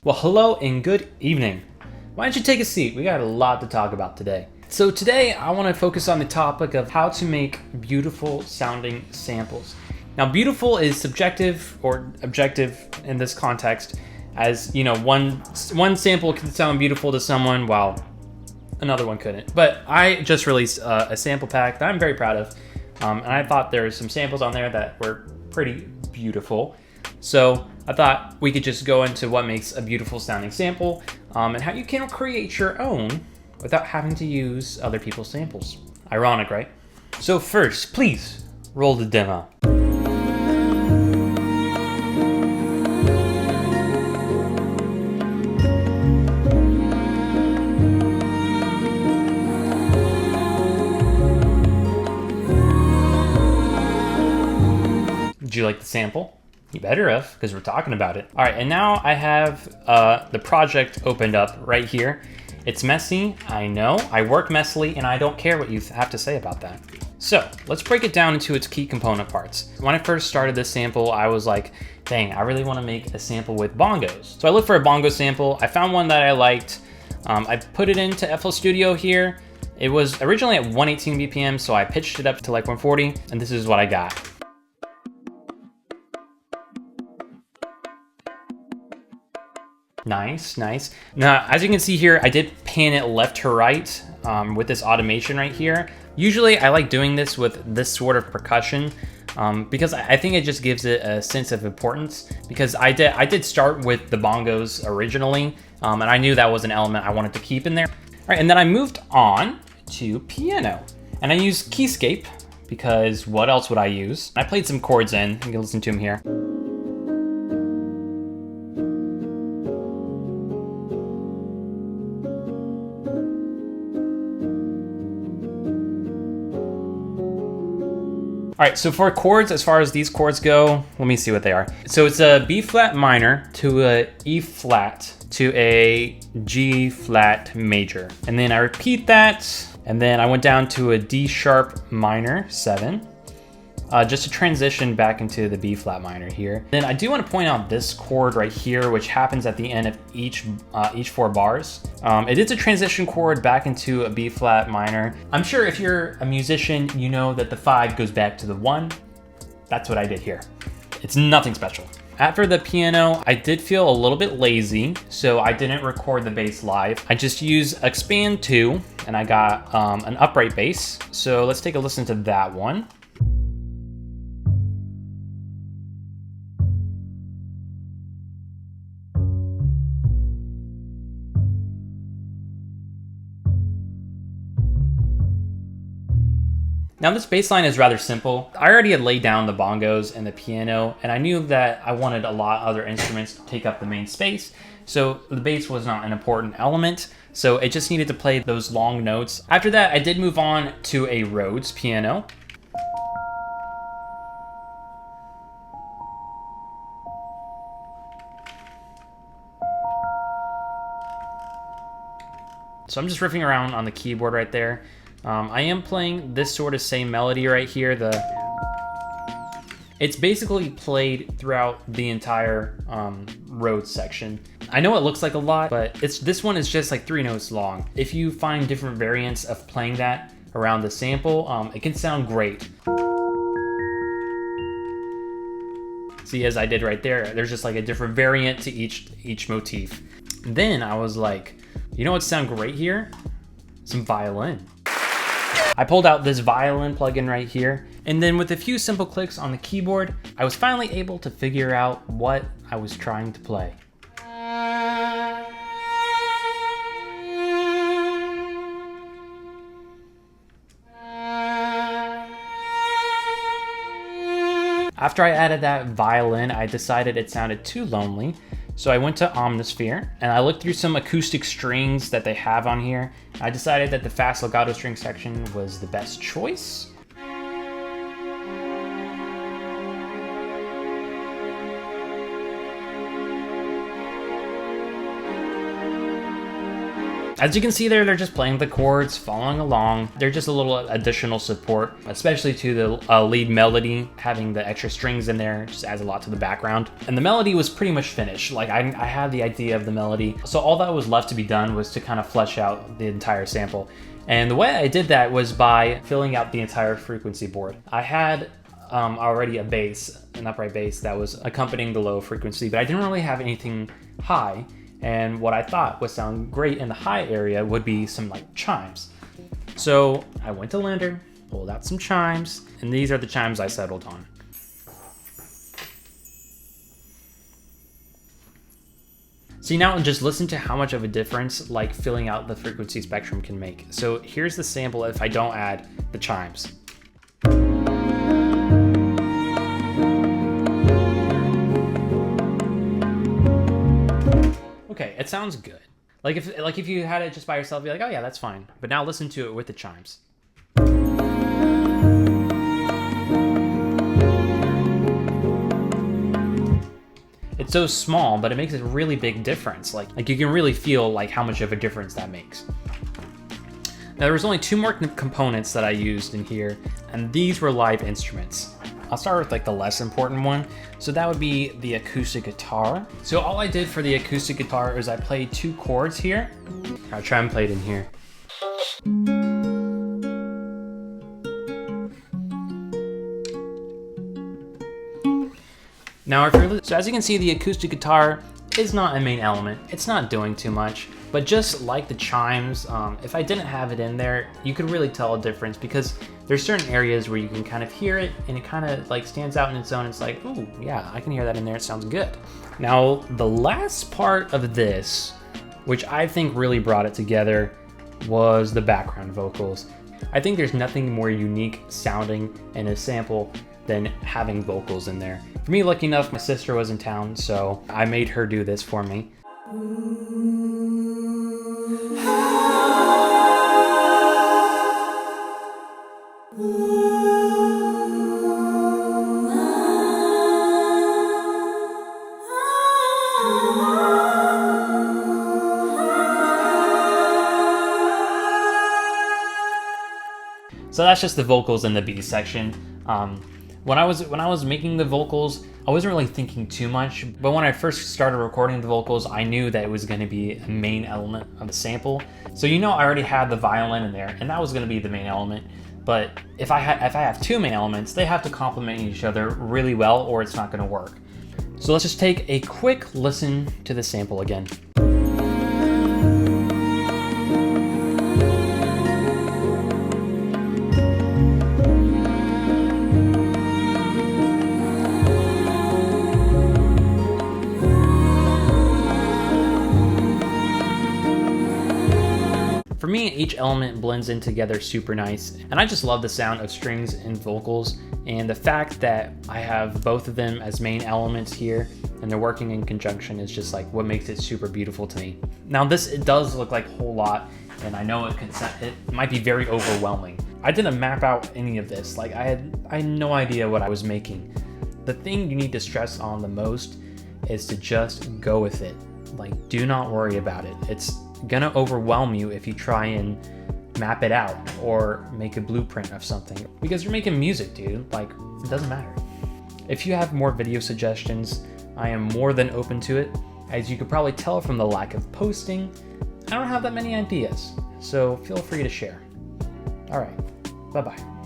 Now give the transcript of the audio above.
Well, hello and good evening. Why don't you take a seat? We got a lot to talk about today. So today I want to focus on the topic of how to make beautiful sounding samples. Now, beautiful is subjective or objective in this context, as you know, one sample can sound beautiful to someone while another one couldn't. But I just released a sample pack that I'm very proud of, and I thought there were some samples on there that were pretty beautiful. So I thought we could just go into what makes a beautiful sounding sample, and how you can create your own without having to use other people's samples. Ironic, right? So first, please roll the demo. Did you like the sample? You better have, because we're talking about it. All right, and now I have the project opened up right here. It's messy, I know. I work messily, and I don't care what you have to say about that. So let's break it down into its key component parts. When I first started this sample, I was like, dang, I really want to make a sample with bongos. So I looked for a bongo sample. I found one that I liked. I put it into FL Studio here. It was originally at 118 BPM, so I pitched it up to like 140, and this is what I got. Nice, nice. Now, as you can see here, I did pan it left to right with this automation right here. Usually I like doing this with this sort of percussion because I think it just gives it a sense of importance, because I did start with the bongos originally, and I knew that was an element I wanted to keep in there. All right, and then I moved on to piano, and I used Keyscape because what else would I use? I played some chords in. You can listen to them here. All right, so for chords, as far as these chords go, let me see what they are. So it's a B flat minor to a E flat to a G flat major. And then I repeat that, and then I went down to a D sharp minor 7, just to transition back into the B flat minor here. Then I do want to point out this chord right here, which happens at the end of each 4 bars. It is a transition chord back into a B flat minor. I'm sure if you're a musician, you know that the 5 goes back to the 1. That's what I did here. It's nothing special. After the piano, I did feel a little bit lazy, so I didn't record the bass live. I just used Expand 2, and I got an upright bass. So let's take a listen to that one. Now this bass line is rather simple. I already had laid down the bongos and the piano, and I knew that I wanted a lot of other instruments to take up the main space, so the bass was not an important element, so it just needed to play those long notes. After that, I did move on to a Rhodes piano. So I'm just riffing around on the keyboard right there. I am playing this sort of same melody right here. It's basically played throughout the entire Rhodes section. I know it looks like a lot, but this one is just like 3 notes long. If you find different variants of playing that around the sample, it can sound great. See, as I did right there, there's just like a different variant to each motif. Then I was like, you know what sound great here? Some violin. I pulled out this violin plugin right here, and then with a few simple clicks on the keyboard, I was finally able to figure out what I was trying to play. After I added that violin, I decided it sounded too lonely, so I went to Omnisphere, and I looked through some acoustic strings that they have on here. I decided that the fast legato string section was the best choice. As you can see there, they're just playing the chords, following along. They're just a little additional support, especially to the lead melody. Having the extra strings in there just adds a lot to the background. And the melody was pretty much finished. Like I had the idea of the melody. So all that was left to be done was to kind of flesh out the entire sample. And the way I did that was by filling out the entire frequency board. I had already a bass, an upright bass that was accompanying the low frequency, but I didn't really have anything high. And what I thought would sound great in the high area would be some like chimes. So I went to Lender, pulled out some chimes, and these are the chimes I settled on. See, now just listen to how much of a difference like filling out the frequency spectrum can make. So here's the sample if I don't add the chimes. Okay, it sounds good. Like if you had it just by yourself, you'd be like, oh yeah, that's fine. But now listen to it with the chimes. It's so small, but it makes a really big difference. Like you can really feel like how much of a difference that makes. Now there was only 2 more components that I used in here, and these were live instruments. I'll start with like the less important one. So that would be the acoustic guitar. So all I did for the acoustic guitar is I played 2 chords here. I'll try and play it in here. Now, so as you can see, the acoustic guitar is not a main element. It's not doing too much, but just like the chimes, if I didn't have it in there, you could really tell a difference because there's certain areas where you can kind of hear it and it kind of like stands out in its own. It's like, ooh, yeah, I can hear that in there. It sounds good. Now, the last part of this, which I think really brought it together, was the background vocals. I think there's nothing more unique sounding in a sample than having vocals in there. For me, lucky enough, my sister was in town, so I made her do this for me. So that's just the vocals in the B section. When I was making the vocals, I wasn't really thinking too much, but when I first started recording the vocals, I knew that it was going to be a main element of the sample. So I already had the violin in there, and that was going to be the main element. But if I have 2 main elements, they have to complement each other really well, or it's not going to work. So let's just take a quick listen to the sample again. For me, each element blends in together super nice, and I just love the sound of strings and vocals, and the fact that I have both of them as main elements here and they're working in conjunction is just like what makes it super beautiful to me. Now it does look like a whole lot, and I know it might be very overwhelming. I didn't map out any of this. Like I had no idea what I was making. The thing you need to stress on the most is to just go with it. Like, do not worry about it. It's gonna overwhelm you if you try and map it out or make a blueprint of something, because you're making music, dude. Like, it doesn't matter. If you have more video suggestions, I am more than open to it. As you could probably tell from the lack of posting, I don't have that many ideas, so feel free to share. All right, bye-bye.